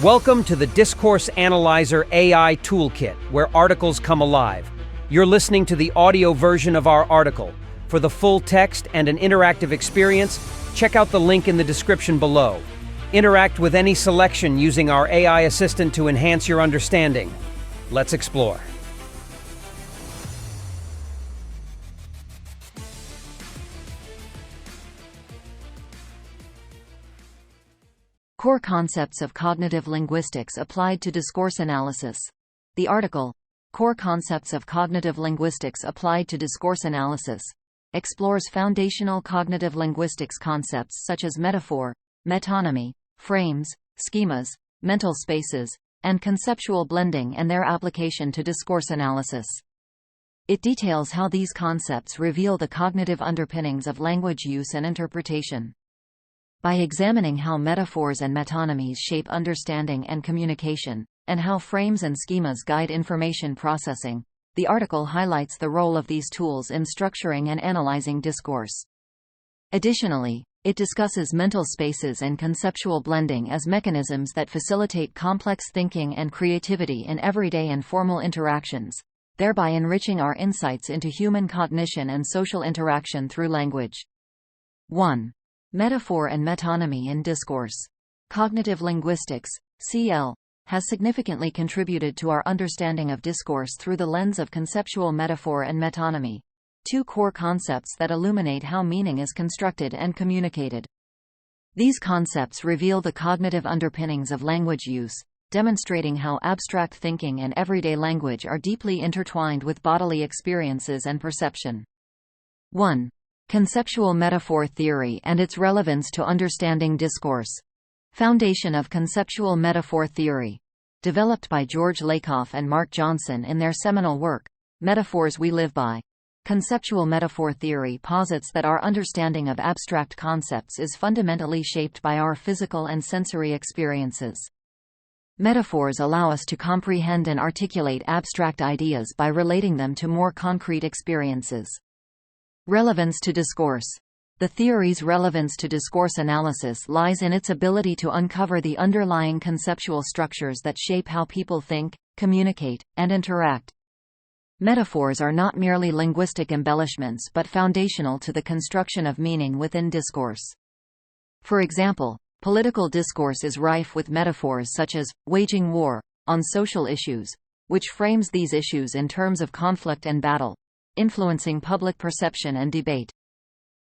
Welcome to the Discourse Analyzer AI Toolkit, where articles come alive. You're listening to the audio version of our article. For the full text and an interactive experience, check out the link in the description below. Interact with any selection using our AI assistant to enhance your understanding. Let's explore. Core Concepts of Cognitive Linguistics Applied to Discourse Analysis. The article, Core Concepts of Cognitive Linguistics Applied to Discourse Analysis, explores foundational cognitive linguistics concepts such as metaphor, metonymy, frames, schemas, mental spaces, and conceptual blending and their application to discourse analysis. It details how these concepts reveal the cognitive underpinnings of language use and interpretation. By examining how metaphors and metonymies shape understanding and communication, and how frames and schemas guide information processing, the article highlights the role of these tools in structuring and analyzing discourse. Additionally, it discusses mental spaces and conceptual blending as mechanisms that facilitate complex thinking and creativity in everyday and formal interactions, thereby enriching our insights into human cognition and social interaction through language. 1. Metaphor and metonymy in discourse. Cognitive linguistics, CL, has significantly contributed to our understanding of discourse through the lens of conceptual metaphor and metonymy, two core concepts that illuminate how meaning is constructed and communicated. These concepts reveal the cognitive underpinnings of language use, demonstrating how abstract thinking and everyday language are deeply intertwined with bodily experiences and perception. 1. Conceptual metaphor theory and its relevance to understanding discourse. Foundation of conceptual metaphor theory. Developed by George Lakoff and Mark Johnson in their seminal work, Metaphors We Live By. Conceptual metaphor theory posits that our understanding of abstract concepts is fundamentally shaped by our physical and sensory experiences. Metaphors allow us to comprehend and articulate abstract ideas by relating them to more concrete experiences. Relevance to discourse. The theory's relevance to discourse analysis lies in its ability to uncover the underlying conceptual structures that shape how people think, communicate, and interact. Metaphors are not merely linguistic embellishments but foundational to the construction of meaning within discourse. For example, political discourse is rife with metaphors such as waging war on social issues, which frames these issues in terms of conflict and battle, influencing public perception and debate.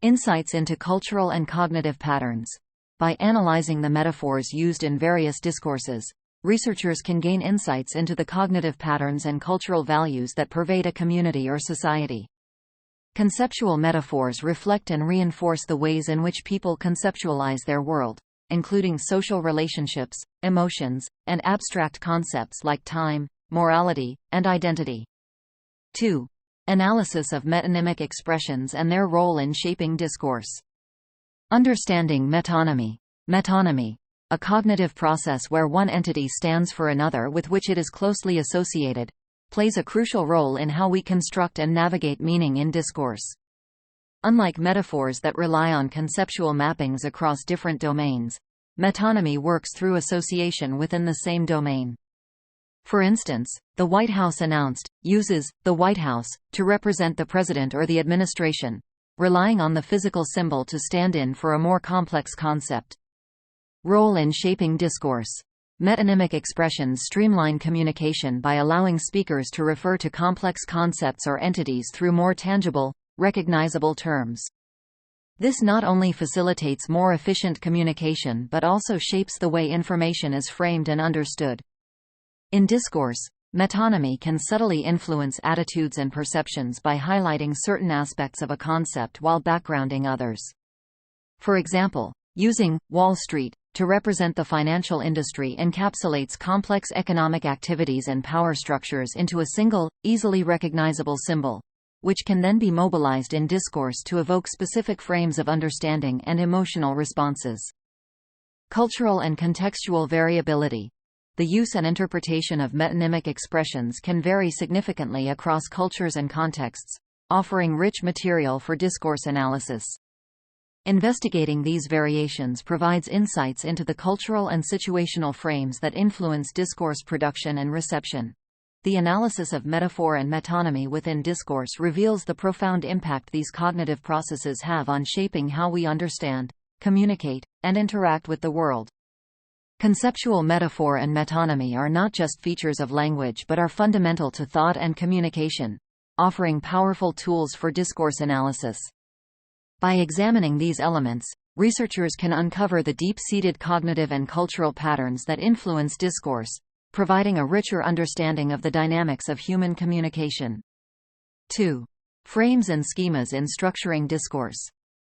Insights into cultural and cognitive patterns. By analyzing the metaphors used in various discourses, researchers can gain insights into the cognitive patterns and cultural values that pervade a community or society. Conceptual metaphors reflect and reinforce the ways in which people conceptualize their world, including social relationships, emotions, and abstract concepts like time, morality, and identity. 2. Analysis of metonymic expressions and their role in shaping discourse. Understanding metonymy. Metonymy, a cognitive process where one entity stands for another with which it is closely associated, plays a crucial role in how we construct and navigate meaning in discourse. Unlike metaphors that rely on conceptual mappings across different domains, metonymy works through association within the same domain. For instance, the White House uses the White House to represent the president or the administration, relying on the physical symbol to stand in for a more complex concept. Role in shaping discourse. Metonymic expressions streamline communication by allowing speakers to refer to complex concepts or entities through more tangible, recognizable terms. This not only facilitates more efficient communication but also shapes the way information is framed and understood. In discourse, metonymy can subtly influence attitudes and perceptions by highlighting certain aspects of a concept while backgrounding others. For example, using Wall Street to represent the financial industry encapsulates complex economic activities and power structures into a single, easily recognizable symbol, which can then be mobilized in discourse to evoke specific frames of understanding and emotional responses. Cultural and contextual variability. The use and interpretation of metonymic expressions can vary significantly across cultures and contexts, offering rich material for discourse analysis. Investigating these variations provides insights into the cultural and situational frames that influence discourse production and reception. The analysis of metaphor and metonymy within discourse reveals the profound impact these cognitive processes have on shaping how we understand, communicate, and interact with the world. Conceptual metaphor and metonymy are not just features of language but are fundamental to thought and communication, offering powerful tools for discourse analysis. By examining these elements, researchers can uncover the deep-seated cognitive and cultural patterns that influence discourse, providing a richer understanding of the dynamics of human communication. 2. Frames and schemas in structuring discourse.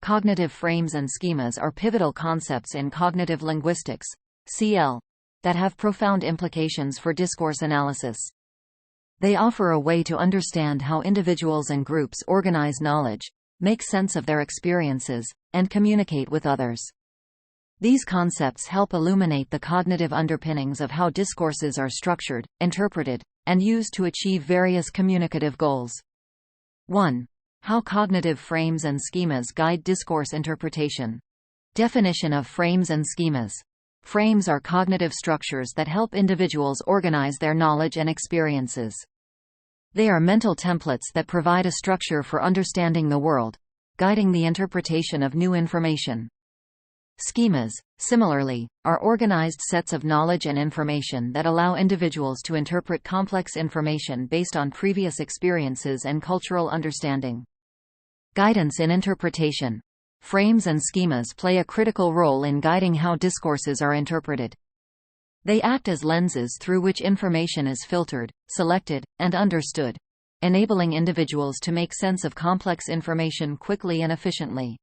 Cognitive frames and schemas are pivotal concepts in cognitive linguistics (CL) that have profound implications for discourse analysis. They offer a way to understand how individuals and groups organize knowledge, make sense of their experiences, and communicate with others. These concepts help illuminate the cognitive underpinnings of how discourses are structured, interpreted, and used to achieve various communicative goals. 1. How cognitive frames and schemas guide discourse interpretation. Definition of frames and schemas. Frames are cognitive structures that help individuals organize their knowledge and experiences. They are mental templates that provide a structure for understanding the world, guiding the interpretation of new information. Schemas, similarly, are organized sets of knowledge and information that allow individuals to interpret complex information based on previous experiences and cultural understanding. Guidance in interpretation. Frames and schemas play a critical role in guiding how discourses are interpreted. They act as lenses through which information is filtered, selected, and understood, enabling individuals to make sense of complex information quickly and efficiently.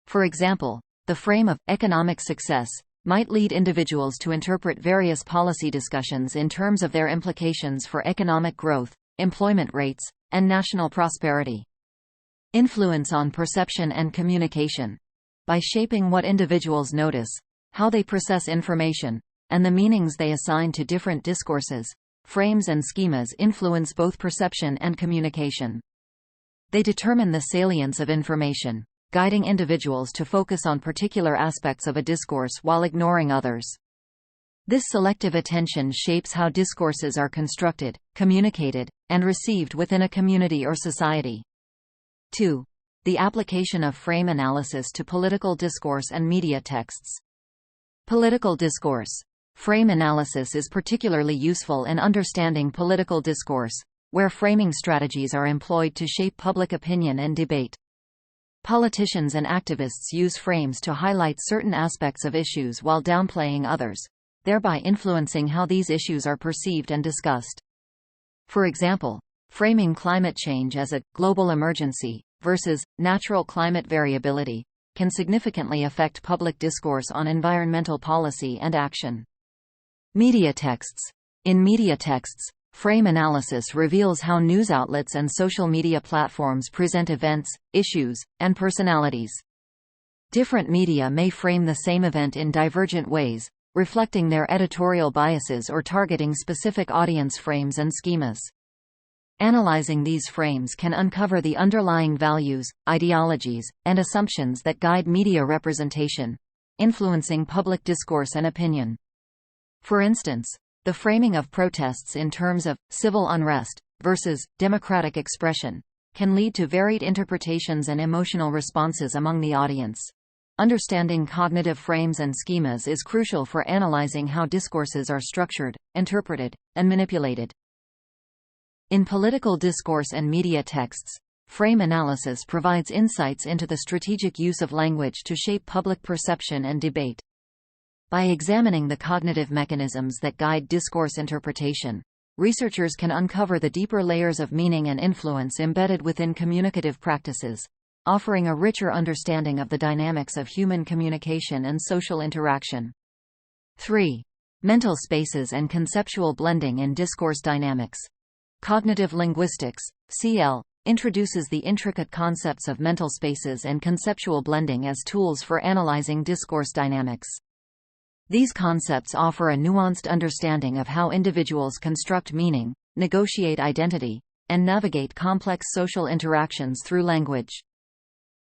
For example, the frame of economic success might lead individuals to interpret various policy discussions in terms of their implications for economic growth, employment rates, and national prosperity. Influence on perception and communication. By shaping what individuals notice, how they process information, and the meanings they assign to different discourses, frames and schemas influence both perception and communication. They determine the salience of information, guiding individuals to focus on particular aspects of a discourse while ignoring others. This selective attention shapes how discourses are constructed, communicated, and received within a community or society. 2. The application of frame analysis to political discourse and media texts. Political discourse. Frame analysis is particularly useful in understanding political discourse, where framing strategies are employed to shape public opinion and debate. Politicians and activists use frames to highlight certain aspects of issues while downplaying others, thereby influencing how these issues are perceived and discussed. For example, framing climate change as a global emergency versus natural climate variability can significantly affect public discourse on environmental policy and action. Media texts. In media texts, frame analysis reveals how news outlets and social media platforms present events, issues, and personalities. Different media may frame the same event in divergent ways, reflecting their editorial biases or targeting specific audience frames and schemas. Analyzing these frames can uncover the underlying values, ideologies, and assumptions that guide media representation, influencing public discourse and opinion. For instance, the framing of protests in terms of civil unrest versus democratic expression can lead to varied interpretations and emotional responses among the audience. Understanding cognitive frames and schemas is crucial for analyzing how discourses are structured, interpreted, and manipulated. In political discourse and media texts, frame analysis provides insights into the strategic use of language to shape public perception and debate. By examining the cognitive mechanisms that guide discourse interpretation, researchers can uncover the deeper layers of meaning and influence embedded within communicative practices, offering a richer understanding of the dynamics of human communication and social interaction. 3. Mental spaces and conceptual blending in discourse dynamics. Cognitive Linguistics, CL, introduces the intricate concepts of mental spaces and conceptual blending as tools for analyzing discourse dynamics. These concepts offer a nuanced understanding of how individuals construct meaning, negotiate identity, and navigate complex social interactions through language.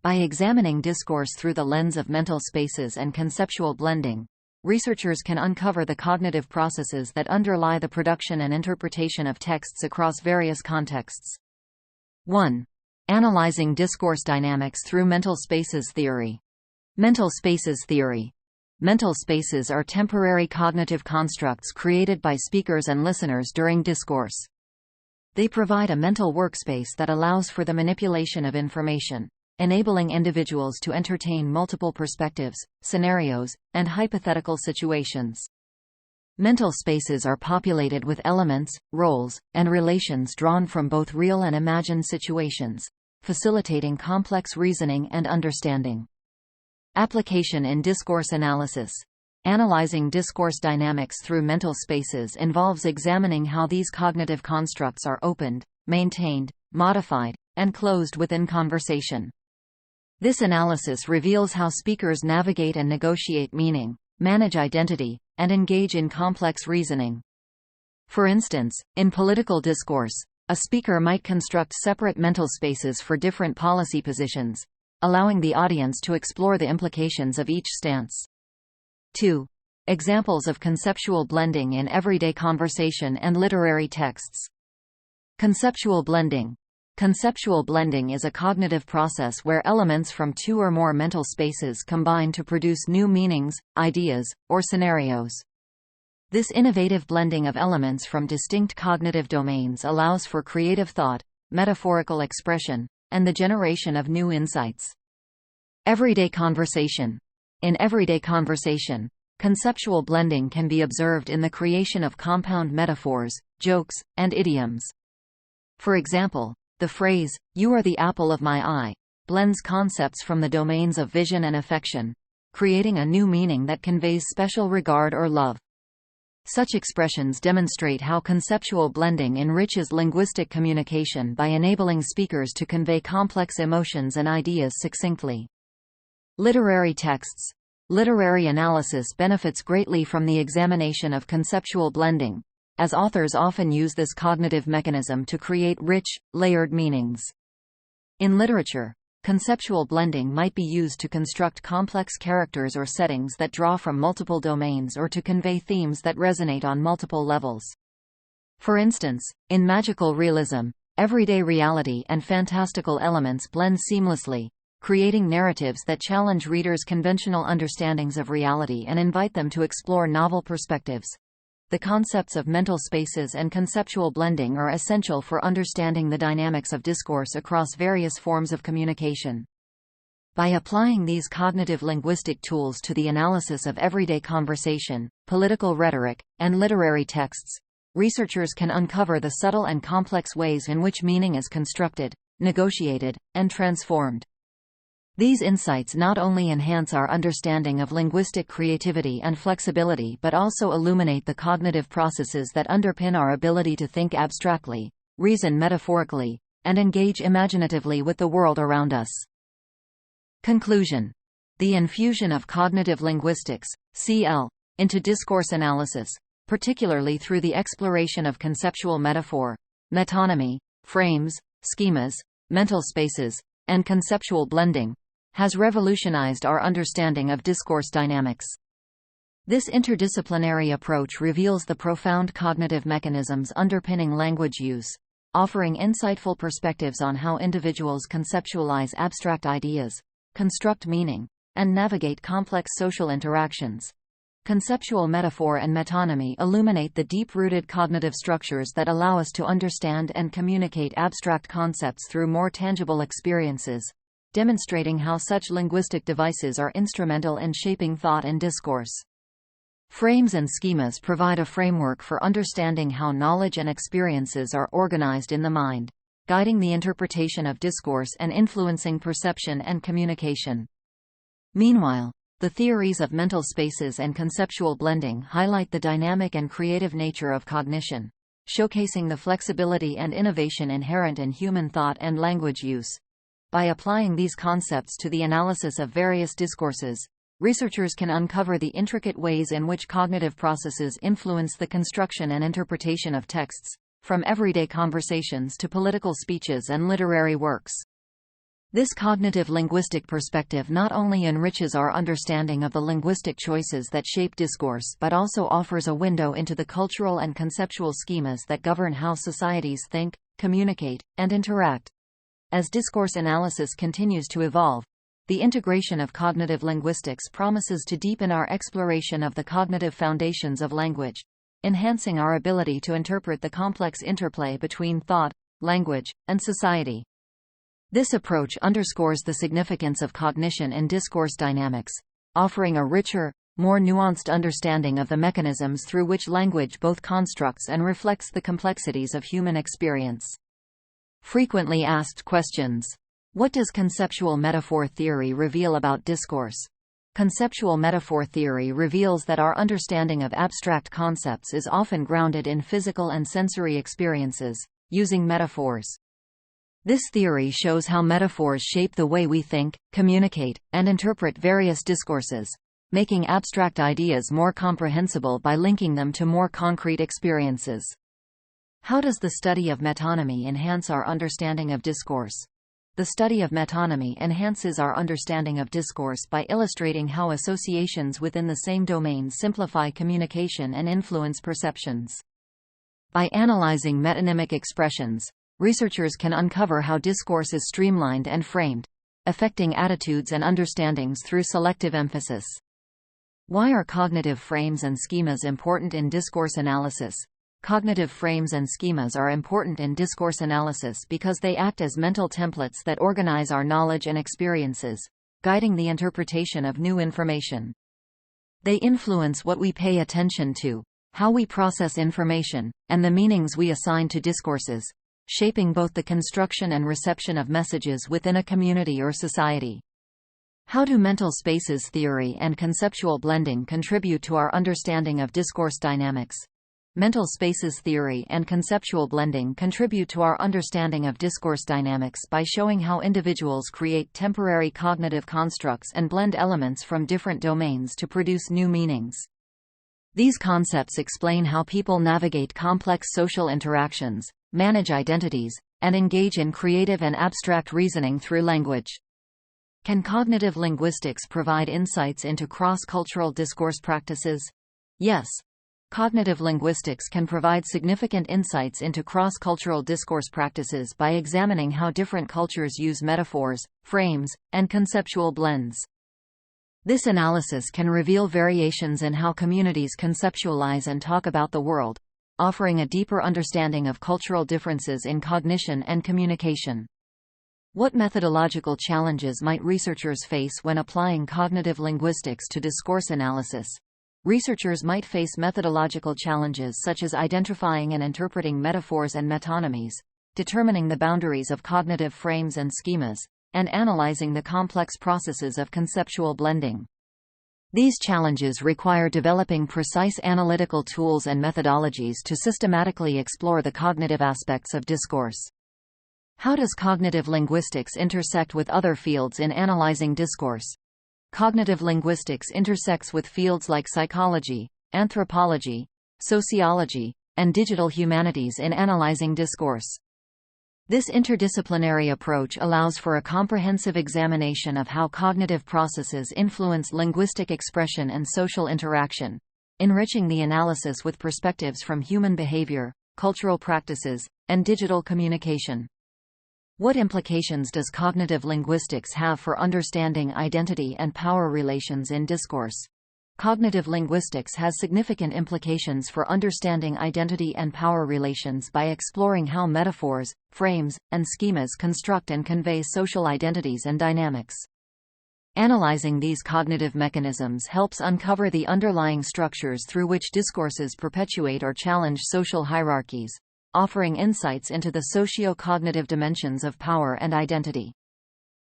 By examining discourse through the lens of mental spaces and conceptual blending, researchers can uncover the cognitive processes that underlie the production and interpretation of texts across various contexts. 1. Analyzing discourse dynamics through mental spaces theory. Mental spaces theory. Mental spaces are temporary cognitive constructs created by speakers and listeners during discourse. They provide a mental workspace that allows for the manipulation of information, enabling individuals to entertain multiple perspectives, scenarios, and hypothetical situations. Mental spaces are populated with elements, roles, and relations drawn from both real and imagined situations, facilitating complex reasoning and understanding. Application in discourse analysis. Analyzing discourse dynamics through mental spaces involves examining how these cognitive constructs are opened, maintained, modified, and closed within conversation. This analysis reveals how speakers navigate and negotiate meaning, manage identity, and engage in complex reasoning. For instance, in political discourse, a speaker might construct separate mental spaces for different policy positions, allowing the audience to explore the implications of each stance. 2. Examples of conceptual blending in everyday conversation and literary texts. Conceptual blending. Conceptual blending is a cognitive process where elements from two or more mental spaces combine to produce new meanings, ideas, or scenarios. This innovative blending of elements from distinct cognitive domains allows for creative thought, metaphorical expression, and the generation of new insights. Everyday conversation. In everyday conversation, conceptual blending can be observed in the creation of compound metaphors, jokes, and idioms. For example, the phrase, "You are the apple of my eye," blends concepts from the domains of vision and affection, creating a new meaning that conveys special regard or love. Such expressions demonstrate how conceptual blending enriches linguistic communication by enabling speakers to convey complex emotions and ideas succinctly. Literary texts. Literary analysis benefits greatly from the examination of conceptual blending, as authors often use this cognitive mechanism to create rich, layered meanings. In literature, conceptual blending might be used to construct complex characters or settings that draw from multiple domains or to convey themes that resonate on multiple levels. For instance, in magical realism, everyday reality and fantastical elements blend seamlessly, creating narratives that challenge readers' conventional understandings of reality and invite them to explore novel perspectives. The concepts of mental spaces and conceptual blending are essential for understanding the dynamics of discourse across various forms of communication. By applying these cognitive linguistic tools to the analysis of everyday conversation, political rhetoric, and literary texts, researchers can uncover the subtle and complex ways in which meaning is constructed, negotiated, and transformed. These insights not only enhance our understanding of linguistic creativity and flexibility but also illuminate the cognitive processes that underpin our ability to think abstractly, reason metaphorically, and engage imaginatively with the world around us. Conclusion. The infusion of cognitive linguistics, CL, into discourse analysis, particularly through the exploration of conceptual metaphor, metonymy, frames, schemas, mental spaces, and conceptual blending, has revolutionized our understanding of discourse dynamics. This interdisciplinary approach reveals the profound cognitive mechanisms underpinning language use, offering insightful perspectives on how individuals conceptualize abstract ideas, construct meaning, and navigate complex social interactions. Conceptual metaphor and metonymy illuminate the deep-rooted cognitive structures that allow us to understand and communicate abstract concepts through more tangible experiences, demonstrating how such linguistic devices are instrumental in shaping thought and discourse. Frames and schemas provide a framework for understanding how knowledge and experiences are organized in the mind, guiding the interpretation of discourse and influencing perception and communication. Meanwhile, the theories of mental spaces and conceptual blending highlight the dynamic and creative nature of cognition, showcasing the flexibility and innovation inherent in human thought and language use. By applying these concepts to the analysis of various discourses, researchers can uncover the intricate ways in which cognitive processes influence the construction and interpretation of texts, from everyday conversations to political speeches and literary works. This cognitive linguistic perspective not only enriches our understanding of the linguistic choices that shape discourse but also offers a window into the cultural and conceptual schemas that govern how societies think, communicate, and interact. As discourse analysis continues to evolve, the integration of cognitive linguistics promises to deepen our exploration of the cognitive foundations of language, enhancing our ability to interpret the complex interplay between thought, language, and society. This approach underscores the significance of cognition in discourse dynamics, offering a richer, more nuanced understanding of the mechanisms through which language both constructs and reflects the complexities of human experience. Frequently asked questions. What does conceptual metaphor theory reveal about discourse? Conceptual metaphor theory reveals that our understanding of abstract concepts is often grounded in physical and sensory experiences, using metaphors. This theory shows how metaphors shape the way we think, communicate, and interpret various discourses, making abstract ideas more comprehensible by linking them to more concrete experiences. How does the study of metonymy enhance our understanding of discourse? The study of metonymy enhances our understanding of discourse by illustrating how associations within the same domain simplify communication and influence perceptions. By analyzing metonymic expressions, researchers can uncover how discourse is streamlined and framed, affecting attitudes and understandings through selective emphasis. Why are cognitive frames and schemas important in discourse analysis? Cognitive frames and schemas are important in discourse analysis because they act as mental templates that organize our knowledge and experiences, guiding the interpretation of new information. They influence what we pay attention to, how we process information, and the meanings we assign to discourses, shaping both the construction and reception of messages within a community or society. How do mental spaces theory and conceptual blending contribute to our understanding of discourse dynamics? Mental spaces theory and conceptual blending contribute to our understanding of discourse dynamics by showing how individuals create temporary cognitive constructs and blend elements from different domains to produce new meanings. These concepts explain how people navigate complex social interactions, manage identities, and engage in creative and abstract reasoning through language. Can cognitive linguistics provide insights into cross-cultural discourse practices? Yes. Cognitive linguistics can provide significant insights into cross-cultural discourse practices by examining how different cultures use metaphors, frames, and conceptual blends. This analysis can reveal variations in how communities conceptualize and talk about the world, offering a deeper understanding of cultural differences in cognition and communication. What methodological challenges might researchers face when applying cognitive linguistics to discourse analysis? Researchers might face methodological challenges such as identifying and interpreting metaphors and metonymies, determining the boundaries of cognitive frames and schemas, and analyzing the complex processes of conceptual blending. These challenges require developing precise analytical tools and methodologies to systematically explore the cognitive aspects of discourse. How does cognitive linguistics intersect with other fields in analyzing discourse? Cognitive linguistics intersects with fields like psychology, anthropology, sociology, and digital humanities in analyzing discourse. This interdisciplinary approach allows for a comprehensive examination of how cognitive processes influence linguistic expression and social interaction, enriching the analysis with perspectives from human behavior, cultural practices, and digital communication. What implications does cognitive linguistics have for understanding identity and power relations in discourse? Cognitive linguistics has significant implications for understanding identity and power relations by exploring how metaphors, frames, and schemas construct and convey social identities and dynamics. Analyzing these cognitive mechanisms helps uncover the underlying structures through which discourses perpetuate or challenge social hierarchies, offering insights into the socio-cognitive dimensions of power and identity.